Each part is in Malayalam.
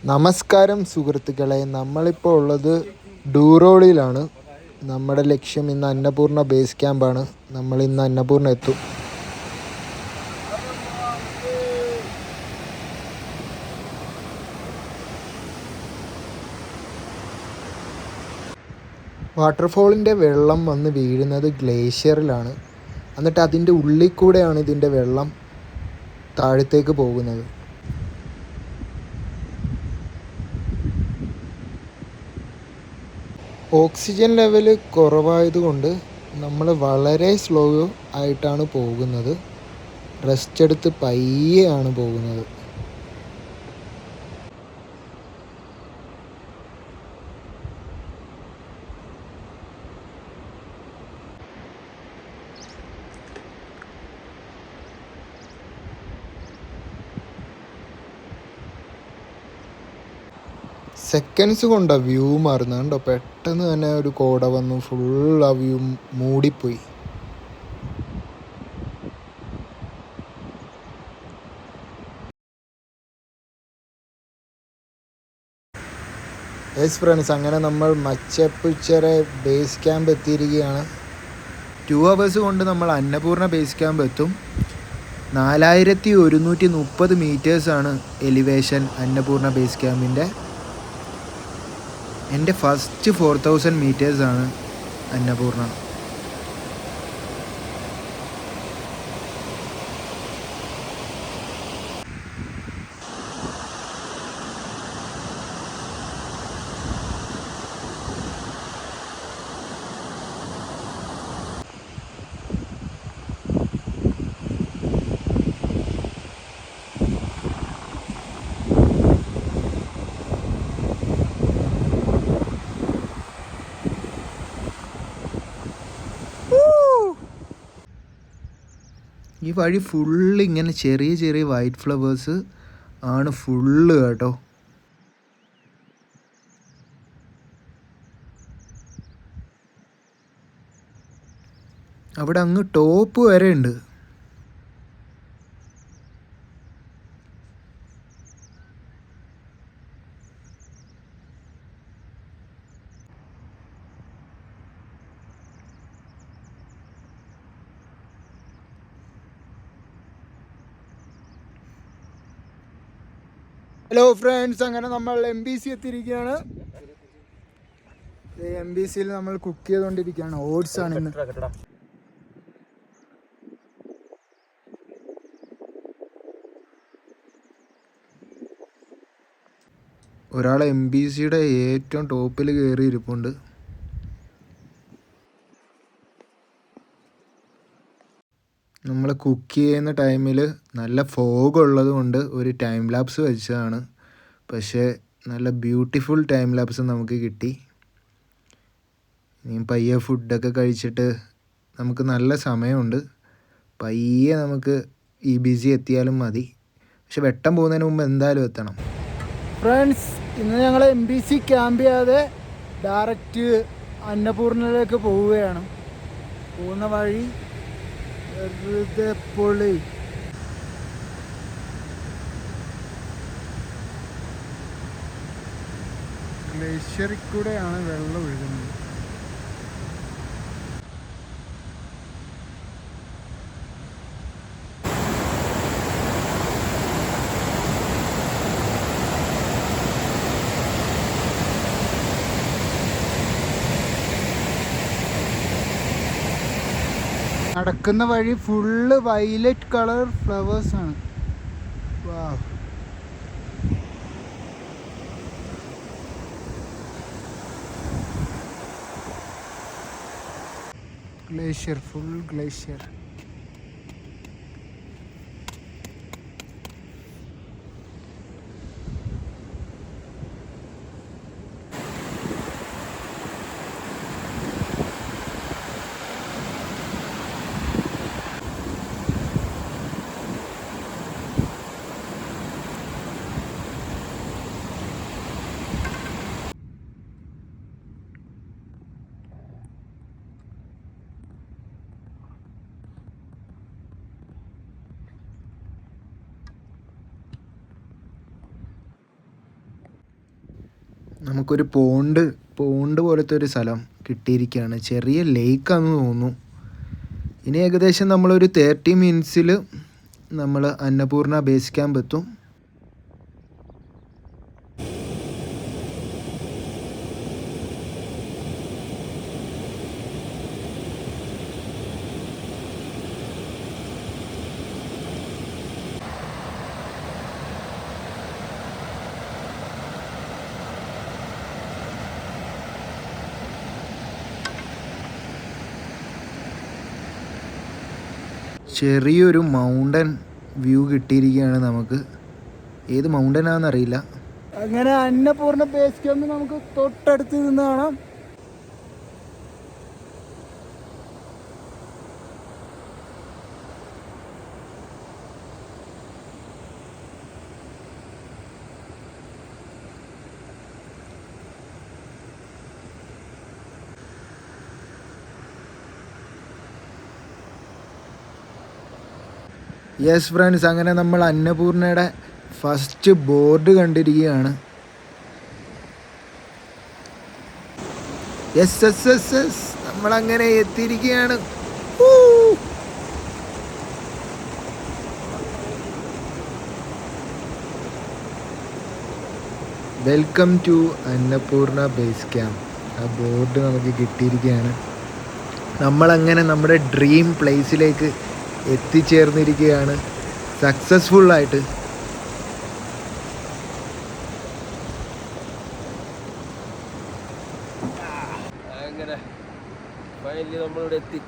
നമസ്കാരം സുഹൃത്തുക്കളെ, നമ്മളിപ്പോൾ ഉള്ളത് ഡൂറോളിലാണ്. നമ്മുടെ ലക്ഷ്യം ഇന്ന് അന്നപൂർണ്ണ ബേസ് ക്യാമ്പാണ്. നമ്മൾ ഇന്ന് അന്നപൂർണ്ണ എത്തും. വാട്ടർഫോളിൻ്റെ വെള്ളം വന്ന് വീഴുന്നത് ഗ്ലേഷ്യറിലാണ്. എന്നിട്ട് അതിൻ്റെ ഉള്ളിൽ കൂടെയാണ് ഇതിൻ്റെ വെള്ളം താഴത്തേക്ക് പോകുന്നത്. ഓക്സിജൻ ലെവൽ കുറവായതുകൊണ്ട് നമ്മൾ വളരെ സ്ലോ ആയിട്ടാണ് പോകുന്നത്. റെസ്റ്റ് എടുത്ത് പയ്യെ ആണ് പോകുന്നത്. സെക്കൻഡ്സ് കൊണ്ടാണ് വ്യൂ മാറുന്നത് കണ്ടോ. പെട്ടെന്ന് തന്നെ ഒരു കോട വന്നു, ഫുൾ ആ വ്യൂ മൂടിപ്പോയി. യെസ് ഫ്രണ്ട്സ്, അങ്ങനെ നമ്മൾ മച്ചപ്പുച്ചറ ബേസ് ക്യാമ്പ് എത്തിയിരിക്കുകയാണ്. 2 hours കൊണ്ട് നമ്മൾ അന്നപൂർണ്ണ ബേസ് ക്യാമ്പ് എത്തും. 4130 മീറ്റേഴ്സാണ് എലിവേഷൻ അന്നപൂർണ്ണ ബേസ് ക്യാമ്പിൻ്റെ. എൻ്റെ ഫസ്റ്റ് 4000 മീറ്റേഴ്സാണ് അന്നപൂർണ്ണ. ഈ വഴി ഫുള്ള് ഇങ്ങനെ ചെറിയ ചെറിയ വൈറ്റ് ഫ്ലവേഴ്സ് ആണ് ഫുള്ള് കേട്ടോ. അവിടെ അങ്ങ് ടോപ്പ് വരെ ഉണ്ട്. ഹലോ ഫ്രണ്ട്സ്, അങ്ങനെ നമ്മൾ MBC എത്തിയിരിക്കുകയാണ്. MBCയിൽ നമ്മൾ കുക്ക് ചെയ്തുകൊണ്ടിരിക്കുകയാണ്. ഓട്സ് ആണ് ഇന്ന്. ഒരാൾ MBCയുടെ ഏറ്റവും ടോപ്പിൽ കയറി ഇരിപ്പുണ്ട്. നമ്മൾ കുക്ക് ചെയ്യുന്ന ടൈമിൽ നല്ല ഫോഗ് ഉള്ളത് കൊണ്ട് ഒരു ടൈം ലാപ്സ് വെച്ചതാണ്. പക്ഷേ നല്ല ബ്യൂട്ടിഫുൾ ടൈം ലാപ്സ് നമുക്ക് കിട്ടി. ഇനി പയ്യെ ഫുഡൊക്കെ കഴിച്ചിട്ട് നമുക്ക് നല്ല സമയമുണ്ട്. പയ്യെ നമുക്ക് EBC എത്തിയാലും മതി. പക്ഷെ വെട്ടം പോകുന്നതിന് മുമ്പ് എന്തായാലും എത്തണം. ഫ്രണ്ട്സ്, ഇന്ന് ഞങ്ങൾ MBC ക്യാമ്പ് ചെയ്യാതെ ഡയറക്റ്റ് അന്നപൂർണ്ണയിലേക്ക് പോവുകയാണ്. പോകുന്ന വഴി വെറുതെ പൊളി. ഗ്ലേഷ്യറിൽ കൂടെയാണ് വെള്ളം ഒഴുകുന്നത്. നടക്കുന്ന വഴി ഫുള്ള് വയലറ്റ് കളർ ഫ്ലവേഴ്സാണ്. വാവ്, ഗ്ലേഷ്യർ, ഫുൾ ഗ്ലേഷ്യർ. നമുക്കൊരു പോണ്ട് പോലത്തെ ഒരു സ്ഥലം കിട്ടിയിരിക്കുകയാണ്. ചെറിയ ലേക്കാണെന്ന് തോന്നുന്നു. ഇനി ഏകദേശം നമ്മളൊരു 30 മിനിറ്റ്സിൽ നമ്മൾ അന്നപൂർണ ബേസ് ക്യാമ്പ് എത്തും. ചെറിയൊരു മൗണ്ടൻ വ്യൂ കിട്ടിയിരിക്കുകയാണ് നമുക്ക്. ഏത് മൗണ്ടൻ ആണെന്നറിയില്ല. അങ്ങനെ അന്നപൂർണ്ണ ബേസ് ക്യാമ്പ് നമുക്ക് തൊട്ടടുത്ത് നിന്ന് കാണാം. യെസ് ഫ്രണ്ട്സ്, അങ്ങനെ നമ്മൾ അന്നപൂർണയുടെ ഫസ്റ്റ് ബോർഡ് കണ്ടിരിക്കുകയാണ്. യെസ് എസ് എസ് എസ് നമ്മളങ്ങനെ എത്തിയിരിക്കുകയാണ്. Welcome to Annapurna base camp. ആ ബോർഡ് നമുക്ക് കിട്ടിയിരിക്കുകയാണ്. നമ്മളങ്ങനെ നമ്മുടെ ഡ്രീം പ്ലേസിലേക്ക് എത്തിച്ചേർന്നിരിക്കുകയാണ് സക്സസ്ഫുള്ളായിട്ട്. അങ്ങനെ ഫൈനലി നമ്മളിവിടെ എത്തി.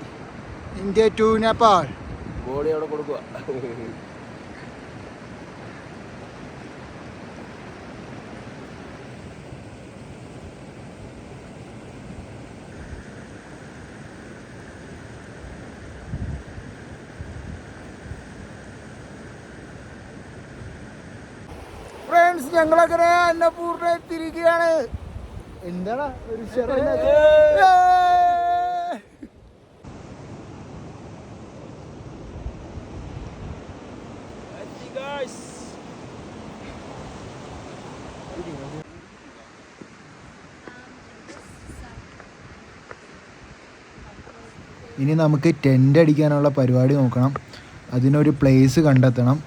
India to Nepal. ബോഡി അവിടെ കൊടുക്കുക. ഫ്രണ്ട്സ്, ഞങ്ങളങ്ങനെ അന്നപൂർണ്ണ എത്തിയിരിക്കുകയാണ്. എന്താണ് ഒരു ഇനി നമുക്ക് ടെൻ്റ് അടിക്കാനുള്ള പരിപാടി നോക്കണം. അതിനൊരു പ്ലേസ് കണ്ടെത്തണം.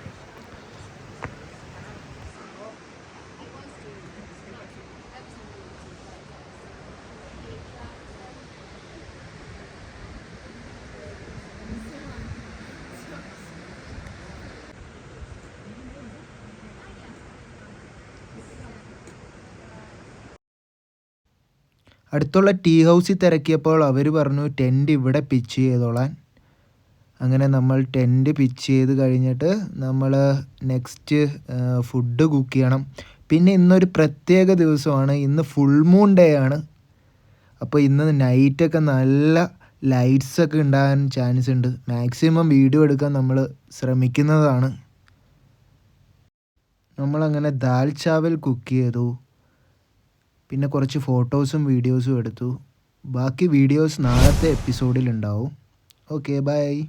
അടുത്തുള്ള ടീ ഹൗസിൽ തിരക്കിയപ്പോൾ അവർ പറഞ്ഞു ടെൻറ്റ് ഇവിടെ പിച്ച് ചെയ്തോളാൻ. അങ്ങനെ നമ്മൾ ടെൻറ്റ് പിച്ച് ചെയ്ത് കഴിഞ്ഞിട്ട് നമ്മൾ നെക്സ്റ്റ് ഫുഡ് കുക്ക് ചെയ്യണം. പിന്നെ ഇന്നൊരു പ്രത്യേക ദിവസമാണ്. ഇന്ന് ഫുൾ മൂൺ ഡേ ആണ്. അപ്പോൾ ഇന്ന് നൈറ്റൊക്കെ നല്ല ലൈറ്റ്സൊക്കെ ഉണ്ടാകാൻ ചാൻസ് ഉണ്ട്. മാക്സിമം വീഡിയോ എടുക്കാൻ നമ്മൾ ശ്രമിക്കുന്നതാണ്. നമ്മളങ്ങനെ ദാൽ ചാവൽ കുക്ക് ചെയ്തു. പിന്നെ കുറച്ച് ഫോട്ടോസും വീഡിയോസും എടുത്തു. ബാക്കി വീഡിയോസ് നാളത്തെ എപ്പിസോഡിൽ ഉണ്ടാവും. Okay, by.